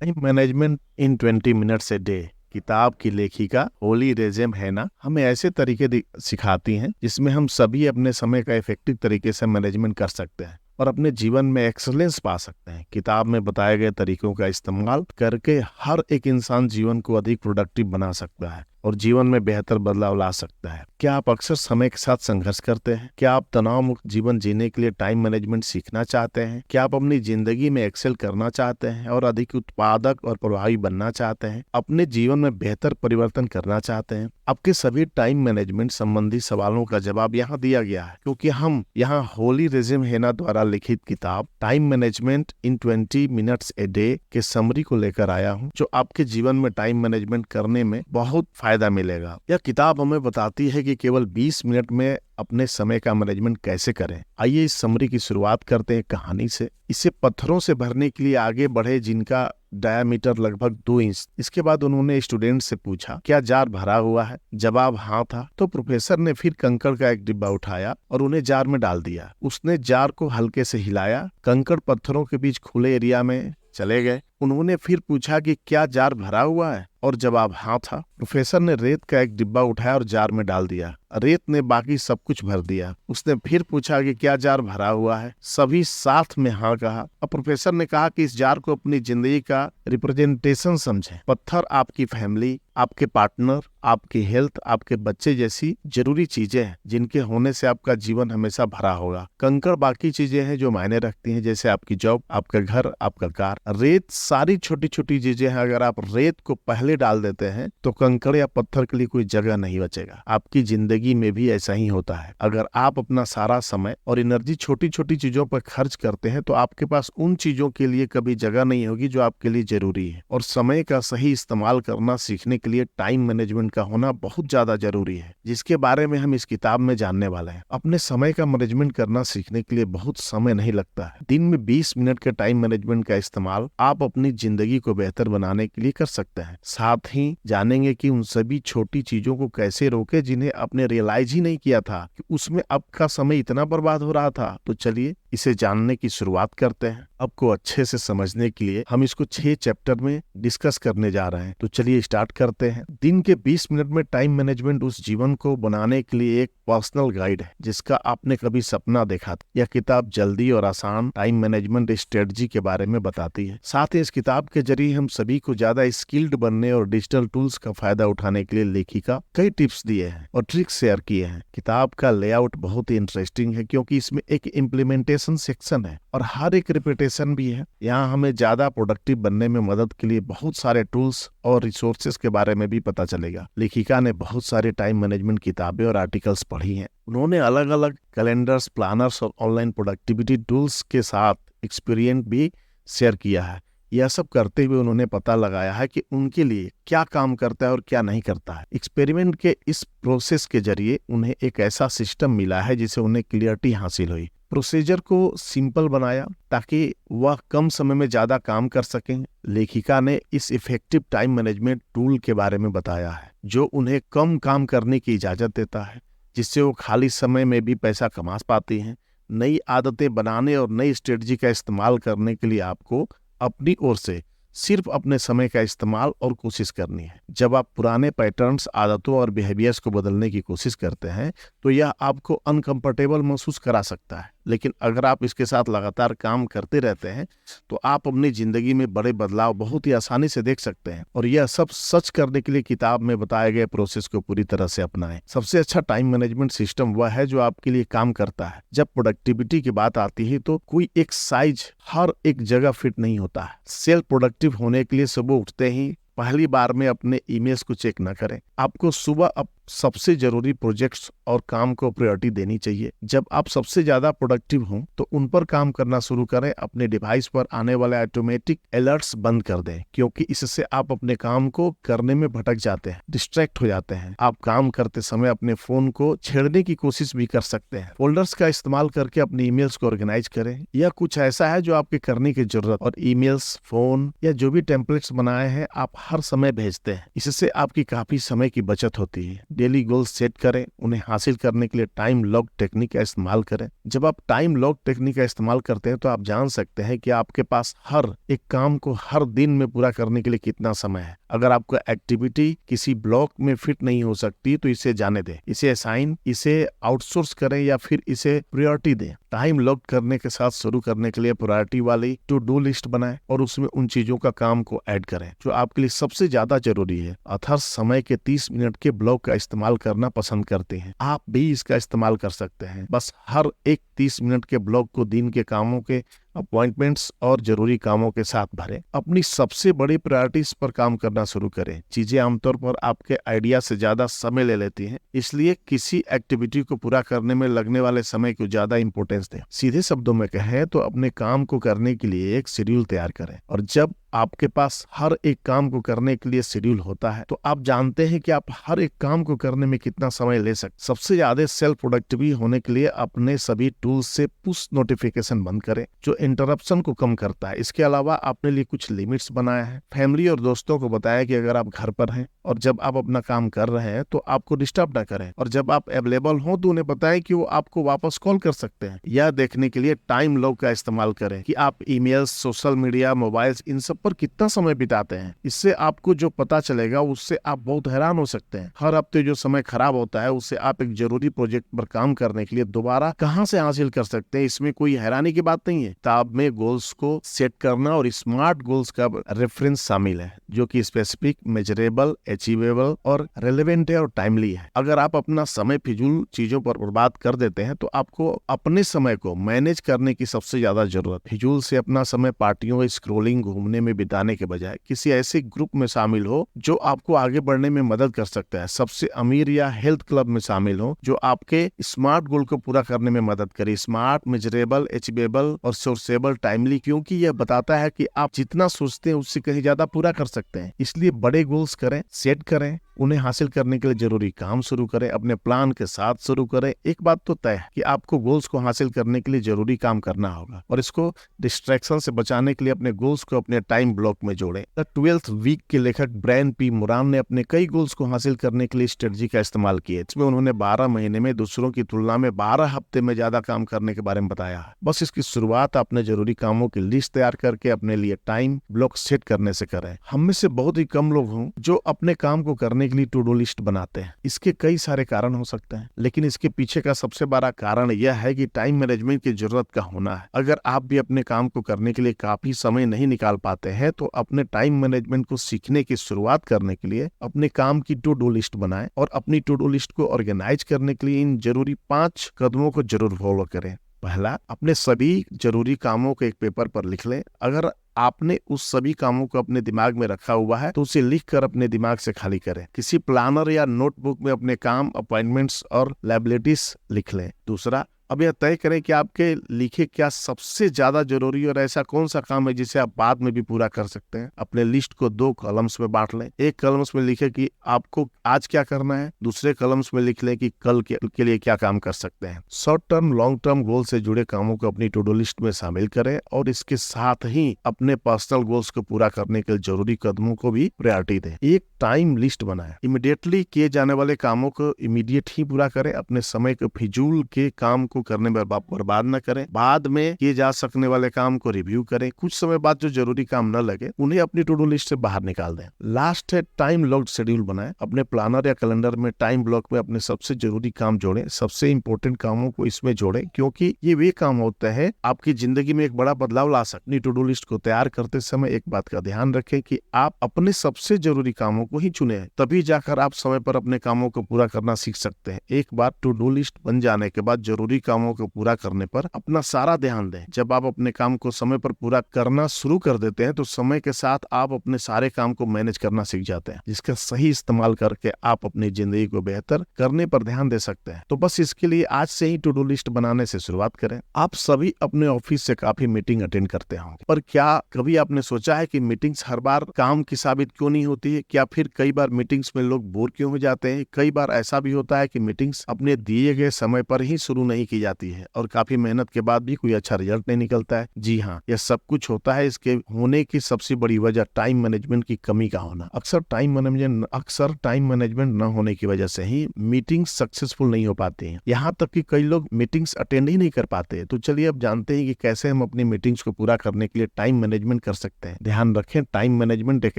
Time management in 20 minutes a day किताब की लेखिका होली रेजेम हैना हमें ऐसे तरीके सिखाती हैं जिसमें हम सभी अपने समय का इफेक्टिव तरीके से मैनेजमेंट कर सकते हैं और अपने जीवन में एक्सीलेंस पा सकते हैं। किताब में बताए गए तरीकों का इस्तेमाल करके हर एक इंसान जीवन को अधिक प्रोडक्टिव बना सकता है और जीवन में बेहतर बदलाव ला सकता है। क्या आप अक्सर समय के साथ संघर्ष करते हैं? क्या आप तनाव मुक्त जीवन जीने के लिए टाइम मैनेजमेंट सीखना चाहते हैं? क्या आप अपनी जिंदगी में एक्सेल करना चाहते हैं और अधिक उत्पादक और प्रभावी बनना चाहते हैं? अपने जीवन में बेहतर परिवर्तन करना चाहते हैं? आपके सभी टाइम मैनेजमेंट संबंधी सवालों का जवाब यहाँ दिया गया है, क्योंकि हम यहाँ होली रेजेम हैना द्वारा लिखित किताब time management in 20 minutes a day के समरी को लेकर आया हूँ, जो आपके जीवन में टाइम मैनेजमेंट करने में बहुत फायदा मिलेगा। यह किताब हमें बताती है कि केवल 20 मिनट में अपने समय का मैनेजमेंट कैसे करें। आइए इस समरी की शुरुआत करते हैं कहानी से। इसे पत्थरों से भरने के लिए आगे बढ़े जिनका डायामीटर लगभग 2 इंच। इसके बाद उन्होंने स्टूडेंट से पूछा, क्या जार भरा हुआ है? जवाब हाँ था। तो प्रोफेसर ने फिर कंकड़ का एक डिब्बा उठाया और उन्हें जार में डाल दिया। उसने जार को हल्के से हिलाया। कंकड़ पत्थरों के बीच खुले एरिया में चले गए। उन्होंने फिर पूछा कि क्या जार भरा हुआ है? और जवाब हाँ था। प्रोफेसर ने रेत का एक डिब्बा उठाया और जार में डाल दिया। रेत ने बाकी सब कुछ भर दिया। उसने फिर पूछा कि क्या जार भरा हुआ है? सभी साथ में हाँ कहा। अब प्रोफेसर ने कहा कि इस जार को अपनी जिंदगी का रिप्रेजेंटेशन समझें। पत्थर आपकी फैमिली, आपके पार्टनर, आपकी हेल्थ, आपके बच्चे जैसी जरूरी चीजें हैं जिनके होने से आपका जीवन हमेशा भरा होगा। कंकड़ बाकी चीजें हैं जो मायने रखती हैं, जैसे आपकी जॉब, आपका घर, आपका कार। रेत सारी छोटी छोटी चीजें हैं। अगर आप रेत को पहले डाल देते हैं तो कंकड़ या पत्थर के लिए कोई जगह नहीं बचेगा। आपकी जिंदगी में भी ऐसा ही होता है। अगर आप अपना सारा समय और एनर्जी छोटी छोटी चीजों पर खर्च करते हैं तो आपके पास उन चीजों के लिए कभी जगह नहीं होगी जो आपके लिए जरूरी है। और समय का सही इस्तेमाल करना सीखने के लिए टाइम मैनेजमेंट का होना बहुत ज्यादा जरूरी है, जिसके बारे में हम इस किताब में जानने वाले हैं। अपने समय का मैनेजमेंट करना सीखने के लिए बहुत समय नहीं लगता है। दिन में 20 मिनट के टाइम मैनेजमेंट का इस्तेमाल आप अपनी जिंदगी को बेहतर बनाने के लिए कर सकते हैं। साथ ही जानेंगे कि उन सभी छोटी चीजों को कैसे रोके जिन्हें आपने रियलाइज ही नहीं किया था कि उसमें आपका समय इतना बर्बाद हो रहा था। तो चलिए इसे जानने की शुरुआत करते हैं। आपको अच्छे से समझने के लिए हम इसको 6 चैप्टर में डिस्कस करने जा रहे हैं। तो चलिए स्टार्ट करते हैं। दिन के 20 मिनट में टाइम मैनेजमेंट उस जीवन को बनाने के लिए एक पर्सनल गाइड है जिसका आपने कभी सपना देखा था। यह किताब जल्दी और आसान टाइम मैनेजमेंट स्ट्रेटजी के बारे में बताती है। साथ ही इस किताब के जरिए हम सभी को ज्यादा स्किल्ड बनने और डिजिटल टूल्स का फायदा उठाने के लिए लेखिका कई टिप्स दिए हैं और ट्रिक्स शेयर किए हैं। किताब का लेआउट बहुत ही इंटरेस्टिंग है क्योंकि इसमें एक इम्प्लीमेंटेशन सेक्शन है और हर एक रिपीटेशन भी है। यहाँ हमें ज्यादा प्रोडक्टिव बनने में मदद के लिए बहुत सारे टूल्स और रिसोर्सेज के बारे में भी पता चलेगा। लेखिका ने बहुत सारे टाइम मैनेजमेंट किताबें और आर्टिकल्स पढ़ी हैं। उन्होंने अलग अलग कैलेंडर्स, प्लानर्स और ऑनलाइन प्रोडक्टिविटी टूल्स के साथ एक्सपीरियंस भी शेयर किया है। यह सब करते हुए उन्होंने पता लगाया है कि उनके लिए क्या काम करता है और क्या नहीं करता है। एक्सपेरिमेंट के इस प्रोसेस के जरिए उन्हें एक ऐसा सिस्टम मिला है जिसे उन्हें क्लियरिटी हासिल हुई। प्रोसीजर को सिंपल बनाया ताकि वह कम समय में ज्यादा काम कर सकें। लेखिका ने इस इफेक्टिव टाइम मैनेजमेंट टूल के बारे में बताया है जो उन्हें कम काम करने की इजाजत देता है, जिससे वो खाली समय में भी पैसा कमा पाती हैं। नई आदतें बनाने और नई स्ट्रेटजी का इस्तेमाल करने के लिए आपको अपनी ओर से सिर्फ अपने समय का इस्तेमाल और कोशिश करनी है। जब आप पुराने पैटर्न्स, आदतों और बिहेवियर्स को बदलने की कोशिश करते हैं तो यह आपको अनकंफर्टेबल महसूस करा सकता है, लेकिन अगर आप इसके साथ लगातार काम करते रहते हैं तो आप अपनी जिंदगी में बड़े बदलाव बहुत ही आसानी से देख सकते हैं। और यह सब सच करने के लिए किताब में बताए गए प्रोसेस को पूरी तरह से अपनाएं। सबसे अच्छा टाइम मैनेजमेंट सिस्टम वह है जो आपके लिए काम करता है। जब प्रोडक्टिविटी की बात आती है तो कोई एक साइज हर एक जगह फिट नहीं होता है। सेल्फ प्रोडक्टिव होने के लिए सुबह उठते ही पहली बार में अपने ईमेल्स को चेक न करें। आपको सुबह सबसे जरूरी प्रोजेक्ट्स और काम को प्रायोरिटी देनी चाहिए। जब आप सबसे ज्यादा प्रोडक्टिव हों तो उन पर काम करना शुरू करें। अपने डिवाइस पर आने वाले ऑटोमेटिक अलर्ट्स बंद कर दें, क्योंकि इससे आप अपने काम को करने में भटक जाते हैं, डिस्ट्रैक्ट हो जाते हैं। आप काम करते समय अपने फोन को छेड़ने की कोशिश भी कर सकते हैं। फोल्डर्स का इस्तेमाल करके अपने ईमेल्स को ऑर्गेनाइज करें। यह कुछ ऐसा है जो आपके करने की जरूरत और ईमेल्स, फोन या जो भी टेम्पलेट्स बनाए हैं आप हर समय भेजते हैं। इससे आपकी काफी समय की बचत होती है। डेली गोल सेट करें, उन्हें हासिल करने के लिए टाइम लॉक टेक्निक का इस्तेमाल करें। जब आप टाइम लॉक टेक्निक का इस्तेमाल करते हैं तो आप जान सकते हैं कि आपके पास हर एक काम को हर दिन में पूरा करने के लिए कितना समय है। अगर आपका एक्टिविटी किसी ब्लॉक में फिट नहीं हो सकती तो इसे जाने दें, इसे असाइन, इसे आउटसोर्स करें या फिर इसे प्रायोरिटी दें। टाइम लॉक करने के साथ शुरू करने के लिए प्रायोरिटी वाली टू डू लिस्ट बनाएं और उसमें उन चीजों का काम को ऐड करें जो आपके लिए सबसे ज्यादा जरूरी है। अथर समय के 30 मिनट के ब्लॉक का इस्तेमाल करना पसंद करते हैं, आप भी इसका इस्तेमाल कर सकते हैं। बस हर एक 30 मिनट के ब्लॉक को दिन के कामों के, अपॉइंटमेंट्स और जरूरी कामों के साथ भरें। अपनी सबसे बड़ी प्रायोरिटीज पर काम करना शुरू करें। चीजें आमतौर पर आपके आइडिया से ज्यादा समय ले लेती हैं, इसलिए किसी एक्टिविटी को पूरा करने में लगने वाले समय को ज्यादा इंपॉर्टेंस दें। सीधे शब्दों में कहें तो अपने काम को करने के लिए एक शेड्यूल तैयार करें, और जब आपके पास हर एक काम को करने के लिए शेड्यूल होता है तो आप जानते हैं कि आप हर एक काम को करने में कितना समय ले सकते। सबसे ज्यादा सेल्फ प्रोडक्टिव होने के लिए अपने सभी टूल्स से पुश नोटिफिकेशन बंद करें जो इंटरप्शन को कम करता है। इसके अलावा आपने लिए कुछ लिमिट्स बनाया है। फैमिली और दोस्तों को बताया कि अगर आप घर पर हैं और जब आप अपना काम कर रहे हैं तो आपको डिस्टर्ब ना करें, और जब आप अवेलेबल हो तो उन्हें बताएं कि वो आपको वापस कॉल कर सकते हैं। यह देखने के लिए टाइम लॉक का इस्तेमाल करें कि आप ईमेल्स, सोशल मीडिया, मोबाइल्स, इन सब पर कितना समय बिताते हैं। इससे आपको जो पता चलेगा उससे आप बहुत हैरान हो सकते हैं। हर हफ्ते जो समय खराब होता है उससे आप एक जरूरी प्रोजेक्ट पर काम करने के लिए दोबारा कहां से हासिल कर सकते हैं। इसमें कोई हैरानी की बात नहीं है। किताब में गोल्स को सेट करना और स्मार्ट गोल्स का रेफरेंस शामिल है जो कि स्पेसिफिक, मेजरेबल, अचीवेबल और रेलेवेंट है और टाइमली है। अगर आप अपना समय फिजूल चीजों पर बर्बाद कर देते हैं तो आपको अपने समय को मैनेज करने की सबसे ज्यादा जरूरत। फिजूल से अपना समय पार्टियों, स्क्रोलिंग, घूमने में बिताने के बजाय किसी ऐसे ग्रुप में शामिल हो जो आपको आगे बढ़ने में मदद कर सकता है। सबसे अमीर या हेल्थ क्लब में शामिल हो जो आपके स्मार्ट गोल को पूरा करने में मदद करे। स्मार्ट, मेजरेबल, अचीवेबल और सोर्सेबल, टाइमली, क्योंकि यह बताता है कि आप जितना सोचते हैं उससे कहीं ज्यादा पूरा कर सकते हैं। इसलिए बड़े गोल्स करें, सेट करें, उन्हें हासिल करने के लिए जरूरी काम शुरू करें, अपने प्लान के साथ शुरू करें। एक बात तो तय है कि आपको गोल्स को हासिल करने के लिए जरूरी काम करना होगा, और इसको डिस्ट्रैक्शन से बचाने के लिए अपने गोल्स को अपने टाइम ब्लॉक में जोड़ें। द 12th वीक के लेखक ब्रायन पी मोरान ने अपने कई गोल्स को हासिल करने के लिए स्ट्रेटजी का इस्तेमाल किया। इसमें उन्होंने 12 महीने में दूसरों की तुलना में 12 हफ्ते में ज्यादा काम करने के बारे में बताया है। बस इसकी शुरुआत अपने जरूरी कामों की लिस्ट तैयार करके अपने लिए टाइम ब्लॉक सेट करने से करें। हम में से बहुत ही कम लोग हों जो अपने काम को करने के लिए टू डू लिस्ट बनाते हैं। इसके कई सारे कारण हो सकते हैं, लेकिन इसके पीछे का सबसे बड़ा कारण यह है कि टाइम मैनेजमेंट की जरूरत का होना है। अगर आप भी अपने काम को करने के लिए काफी समय नहीं निकाल पाते हैं तो अपने टाइम मैनेजमेंट को सीखने की शुरुआत करने के लिए अपने काम की टू डू लिस्ट बनाएं, और अपनी टू डू लिस्ट को ऑर्गेनाइज करने के लिए इन जरूरी 5 कदमों को जरूर फॉलो करें। पहला, अपने सभी जरूरी कामों को एक पेपर पर लिख लें। अगर आपने उस सभी कामों को अपने दिमाग में रखा हुआ है तो उसे लिखकर अपने दिमाग से खाली करें। किसी प्लानर या नोटबुक में अपने काम, अपॉइंटमेंट्स और लायबिलिटीज लिख लें। दूसरा, अब यह तय करें कि आपके लिखे क्या सबसे ज्यादा जरूरी और ऐसा कौन सा काम है जिसे आप बाद में भी पूरा कर सकते हैं। अपने लिस्ट को 2 कॉलम्स में बांट लें। एक कॉलम्स में लिखें कि आपको आज क्या करना है, दूसरे कॉलम्स में लिख लें कि कल के लिए क्या काम कर सकते हैं। Short term, long term goal से जुड़े कामों को अपनी टू डू लिस्ट में शामिल करें, और इसके साथ ही अपने पर्सनल गोल्स को पूरा करने के जरूरी कदमों को भी प्रायोरिटी दें। एक टाइम लिस्ट बनाएं। इमीडिएटली किए जाने वाले कामों को इमीडिएट ही पूरा करें। अपने समय को फिजूल के काम को करने में बर्बाद न करें। बाद में किए जा सकने वाले काम को रिव्यू करें। कुछ समय बाद जो जरूरी काम न लगे उन्हें अपनी टू डू लिस्ट से बाहर निकाल दें। लास्ट है, टाइम लॉक्ड शेड्यूल बनाएं। अपने प्लानर या कैलेंडर में टाइम ब्लॉक में अपने सबसे जरूरी काम जोड़ें। सबसे इंपॉर्टेंट कामों को इसमें जोड़ें, क्योंकि ये वे काम होते हैं आपकी जिंदगी में एक बड़ा बदलाव ला सकते। अपनी टू डू लिस्ट को तैयार करते समय एक बात का ध्यान रखें कि आप अपने सबसे जरूरी कामों को ही चुने, तभी जाकर आप समय पर अपने कामों को पूरा करना सीख सकते हैं। एक बार टू डू लिस्ट बन जाने के बाद जरूरी कामों को पूरा करने पर अपना सारा ध्यान दें। जब आप अपने काम को समय पर पूरा करना शुरू कर देते हैं तो समय के साथ आप अपने सारे काम को मैनेज करना सीख जाते हैं, जिसका सही इस्तेमाल करके आप अपनी जिंदगी को बेहतर करने पर ध्यान दे सकते हैं। तो बस इसके लिए आज से ही टू डू लिस्ट बनाने से शुरुआत करें। आप सभी अपने ऑफिस से काफी मीटिंग अटेंड करते होंगे, पर क्या कभी आपने सोचा है कि मीटिंग्स हर बार काम की साबित क्यों नहीं होती है? क्या फिर कई बार मीटिंग्स में लोग बोर क्यों हो जाते हैं? कई बार ऐसा भी होता है कि मीटिंग्स अपने दिए गए समय पर ही शुरू नहीं की की जाती है और काफी मेहनत के बाद भी कोई अच्छा रिजल्ट नहीं निकलता है। जी हाँ, यह सब कुछ होता है इसके होने की सबसे बड़ी वजह टाइम मैनेजमेंट की कमी का होना। अक्सर टाइम मैनेजमेंट न होने की वजह से ही मीटिंग सक्सेसफुल नहीं हो पाती हैं। यहाँ तक कि कई लोग मीटिंग्स अटेंड ही नहीं कर पाते। तो चलिए अब जानते हैं कि कैसे हम अपनी मीटिंग्स को पूरा करने के लिए टाइम मैनेजमेंट कर सकते हैं। ध्यान रखें, टाइम मैनेजमेंट एक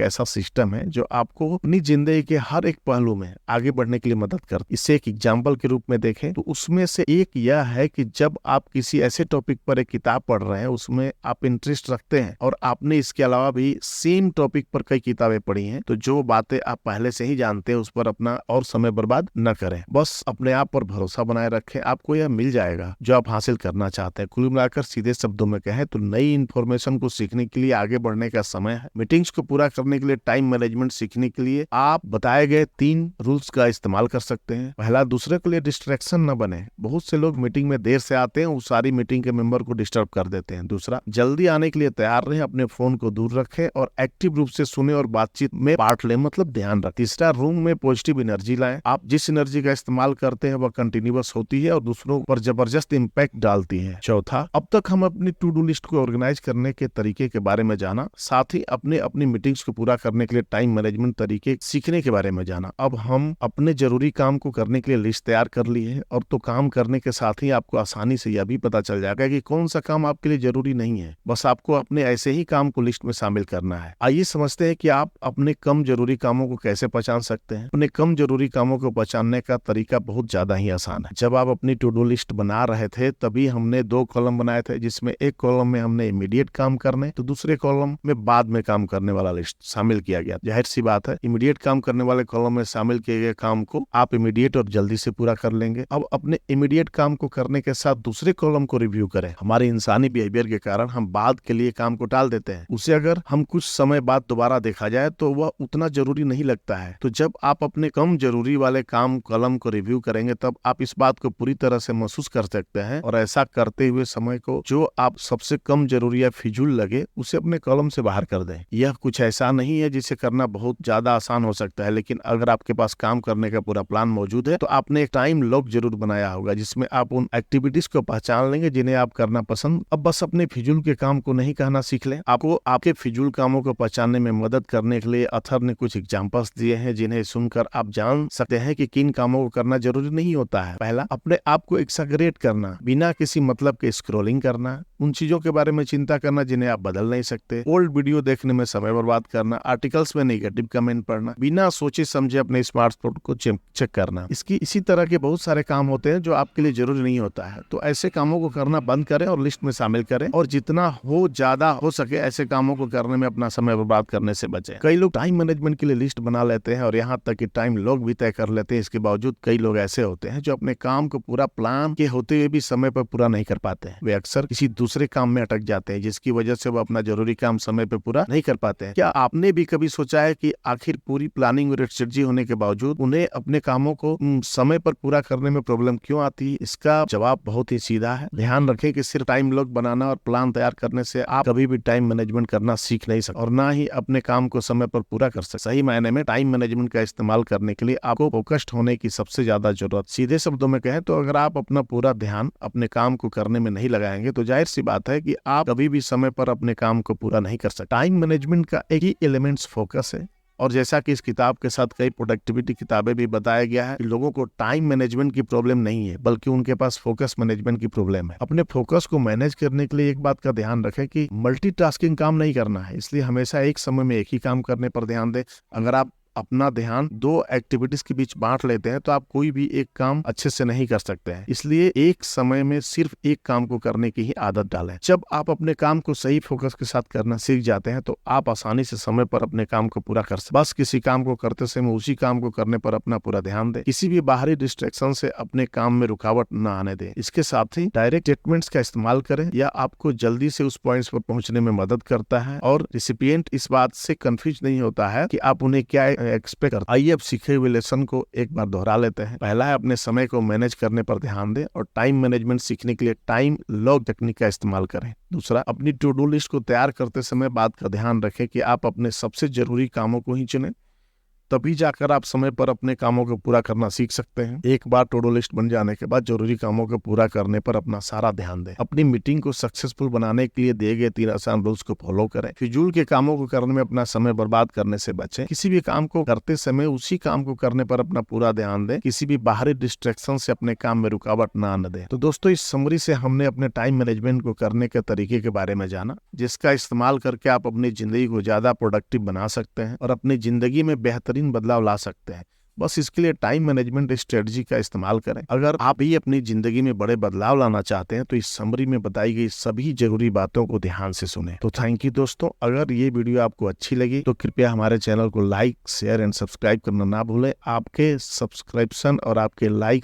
ऐसा सिस्टम है जो आपको अपनी जिंदगी के हर एक पहलू में आगे बढ़ने के लिए मदद करता है। इसे एक एग्जाम्पल के रूप में देखें तो उसमें से एक यह है कि जब आप किसी ऐसे टॉपिक पर एक किताब पढ़ रहे हैं, उसमें आप इंटरेस्ट रखते हैं और आपने इसके अलावा भी सेम टॉपिक पर कई किताबें पढ़ी हैं, तो जो बातें आप पहले से ही जानते हैं उस पर अपना और समय बर्बाद न करें। बस अपने आप पर भरोसा बनाए रखें, आपको यह मिल जाएगा जो आप हासिल करना चाहते हैं। कुल मिलाकर सीधे शब्दों में कहें तो नई इन्फॉर्मेशन को सीखने के लिए आगे बढ़ने का समय है। मीटिंग्स को पूरा करने के लिए टाइम मैनेजमेंट सीखने के लिए आप बताए गए 3 रूल्स का इस्तेमाल कर सकते हैं। पहला, दूसरे के लिए डिस्ट्रैक्शन न बने। बहुत से लोग मीटिंग में देर से आते हैं, उस सारी मीटिंग के मेंबर को डिस्टर्ब कर देते हैं। दूसरा, जल्दी आने के लिए तैयार रहें, अपने फोन को दूर रखें और एक्टिव रूप से सुने और बातचीत में पार्ट लें, मतलब ध्यान रखें। तीसरा, रूम में पॉजिटिव एनर्जी लाएं। आप जिस एनर्जी का इस्तेमाल करते हैं वह कंटिन्यूअस होती है और दूसरों पर जबरदस्त इम्पैक्ट डालती है। चौथा, अब तक हम अपनी टू डू लिस्ट को ऑर्गेनाइज करने के तरीके के बारे में जाना, साथ ही अपनी मीटिंग्स को पूरा करने के लिए टाइम मैनेजमेंट तरीके सीखने के बारे में जाना। अब हम अपने जरूरी काम को करने के लिए लिस्ट तैयार कर ली है और तो काम करने के साथ ही आपको आसानी से यह भी पता चल जाएगा कि कौन सा काम आपके लिए जरूरी नहीं है। बस आपको अपने ऐसे ही काम को लिस्ट में शामिल करना है। आइए समझते हैं कि आप अपने कम जरूरी कामों को कैसे पहचान सकते हैं। अपने कम जरूरी कामों को पहचानने का तरीका बहुत ज्यादा ही आसान है। जब आप अपनी टू डू लिस्ट बना रहे थे तभी हमने 2 कॉलम बनाए थे, जिसमें एक कॉलम में हमने इमीडिएट काम करने तो दूसरे कॉलम में बाद में काम करने वाला लिस्ट शामिल किया गया। जाहिर सी बात है, इमीडिएट काम करने वाले कॉलम में शामिल किए गए काम को आप इमीडिएट और जल्दी से पूरा कर लेंगे। अब अपने इमीडिएट काम को करने के साथ दूसरे कॉलम को रिव्यू करें। हमारे इंसानी बिहेवियर के कारण हम बाद के लिए काम को टाल देते हैं। उसे अगर हम कुछ समय बाद दोबारा देखा जाए तो वह उतना जरूरी नहीं लगता है। तो जब आप अपने कम जरूरी वाले काम कॉलम को रिव्यू करेंगे तब आप इस बात को पूरी तरह से महसूस कर सकते हैं और ऐसा करते हुए समय को जो आप सबसे कम जरूरी या फिजूल लगे उसे अपने कॉलम से बाहर कर दें। यह कुछ ऐसा नहीं है जिसे करना बहुत ज्यादा आसान हो सकता है, लेकिन अगर आपके पास काम करने का पूरा प्लान मौजूद है तो आपने एक टाइम लॉक जरूर बनाया होगा जिसमें आप उन एक्टिविटीज को पहचान लेंगे जिन्हें आप करना पसंद। अब बस अपने फिजूल के काम को नहीं कहना सीख लें। आपको आपके फिजूल कामों को पहचानने में मदद करने के लिए अथर ने कुछ एग्जांपल्स दिए हैं जिन्हें सुनकर आप जान सकते हैं कि किन कामों को करना जरूरी नहीं होता है। पहला, अपने आप को एक्सैगरेट करना, बिना किसी मतलब के स्क्रॉलिंग करना, उन चीजों के बारे में चिंता करना जिन्हें आप बदल नहीं सकते, ओल्ड वीडियो देखने में समय बर्बाद करना, आर्टिकल्स में नेगेटिव कमेंट पढ़ना, बिना सोचे समझे अपने स्मार्टफोन को चेक करना। इसी तरह के बहुत सारे काम होते हैं जो आपके लिए जरूरी नहीं होता है। तो ऐसे कामों को करना बंद करें और लिस्ट में शामिल करें और जितना हो ज्यादा हो सके ऐसे कामों को करने में अपना समय बर्बाद करने से बचें। कई लोग टाइम मैनेजमेंट के लिए लिस्ट बना लेते हैं और यहाँ तक कि टाइम लॉक भी तय कर लेते हैं। इसके बावजूद कई लोग ऐसे होते हैं जो अपने काम को पूरा प्लान के होते हुए भी समय पर पूरा नहीं कर पाते हैं। वे अक्सर किसी दूसरे काम में अटक जाते हैं जिसकी वजह से वो अपना जरूरी काम समय पर पूरा नहीं कर पाते हैं। क्या आपने भी कभी सोचा है कि आखिर पूरी प्लानिंग और स्ट्रेटजी होने के बावजूद उन्हें अपने कामों को समय पर पूरा करने में प्रॉब्लम क्यों आती है? इसका जवाब बहुत ही सीधा है। ध्यान रखें कि सिर्फ टाइम लॉक बनाना और प्लान तैयार करने से आप कभी भी टाइम मैनेजमेंट करना सीख नहीं सकते और ना ही अपने काम को समय पर पूरा कर सकते। सही मायने में टाइम मैनेजमेंट का इस्तेमाल करने के लिए आपको फोकस्ड होने की सबसे ज्यादा जरूरत। सीधे शब्दों में कहें तो अगर आप अपना पूरा ध्यान अपने काम को करने में नहीं लगाएंगे तो जाहिर सी बात है कि आप कभी भी समय पर अपने काम को पूरा नहीं कर सकते। टाइम मैनेजमेंट का एक ही एलिमेंट्स फोकस है और जैसा कि इस किताब के साथ कई प्रोडक्टिविटी किताबें भी बताया गया है कि लोगों को टाइम मैनेजमेंट की प्रॉब्लम नहीं है बल्कि उनके पास फोकस मैनेजमेंट की प्रॉब्लम है। अपने फोकस को मैनेज करने के लिए एक बात का ध्यान रखें कि मल्टीटास्किंग काम नहीं करना है, इसलिए हमेशा एक समय में एक ही काम करने पर ध्यान दें। अगर आप अपना ध्यान 2 एक्टिविटीज के बीच बांट लेते हैं तो आप कोई भी एक काम अच्छे से नहीं कर सकते हैं। इसलिए एक समय में सिर्फ एक काम को करने की ही आदत डालें। जब आप अपने काम को सही फोकस के साथ करना सीख जाते हैं तो आप आसानी से समय पर अपने काम को पूरा कर सकते हैं। बस किसी काम को करते समय उसी काम को करने पर अपना पूरा ध्यान दें। किसी भी बाहरी डिस्ट्रैक्शन से अपने काम में रुकावट न आने दें। इसके साथ ही डायरेक्ट स्टेटमेंट्स का इस्तेमाल करें, यह आपको जल्दी से उस पॉइंट्स पर पहुंचने में मदद करता है और रिसिपिएंट इस बात से कंफ्यूज नहीं होता है कि आप उन्हें क्या एक्सपेक्ट करते। आइए अब सीखे हुए लेसन को एक बार दोहरा लेते हैं। पहला है अपने समय को मैनेज करने पर ध्यान दें और टाइम मैनेजमेंट सीखने के लिए टाइम लॉक टेक्निक का इस्तेमाल करें। दूसरा, अपनी टू डू लिस्ट को तैयार करते समय बात का ध्यान रखें कि आप अपने सबसे जरूरी कामों को ही चुनें। तभी जाकर आप समय पर अपने कामों को पूरा करना सीख सकते हैं। एक बार टू डू लिस्ट बन जाने के बाद जरूरी कामों को पूरा करने पर अपना सारा ध्यान दें। अपनी मीटिंग को सक्सेसफुल बनाने के लिए दिए गए 3 आसान रूल्स को फॉलो करें। फिजूल के कामों को करने में अपना समय बर्बाद करने से बचें। किसी भी काम को करते समय उसी काम को करने पर अपना पूरा ध्यान दें। किसी भी बाहरी डिस्ट्रैक्शन से अपने काम में रुकावट ना आने दें। तो दोस्तों, इस समरी से हमने अपने टाइम मैनेजमेंट को करने के तरीके के बारे में जाना, जिसका इस्तेमाल करके आप अपनी जिंदगी को ज्यादा प्रोडक्टिव बना सकते हैं और अपनी जिंदगी में बेहतरीन बदलाव ला सकते हैं। बस इसके लिए टाइम मैनेजमेंट स्ट्रेटजी का इस्तेमाल करें। अगर आप भी अपनी जिंदगी में बड़े बदलाव लाना चाहते हैं तो इस समरी में बताई गई सभी जरूरी बातों को ध्यान से सुनें। तो थैंक यू दोस्तों। अगर ये वीडियो आपको अच्छी लगी तो कृपया हमारे चैनल को लाइक, शेयर एंड सब्सक्राइब करना ना भूलें। आपके सब्सक्रिप्शन और आपके लाइक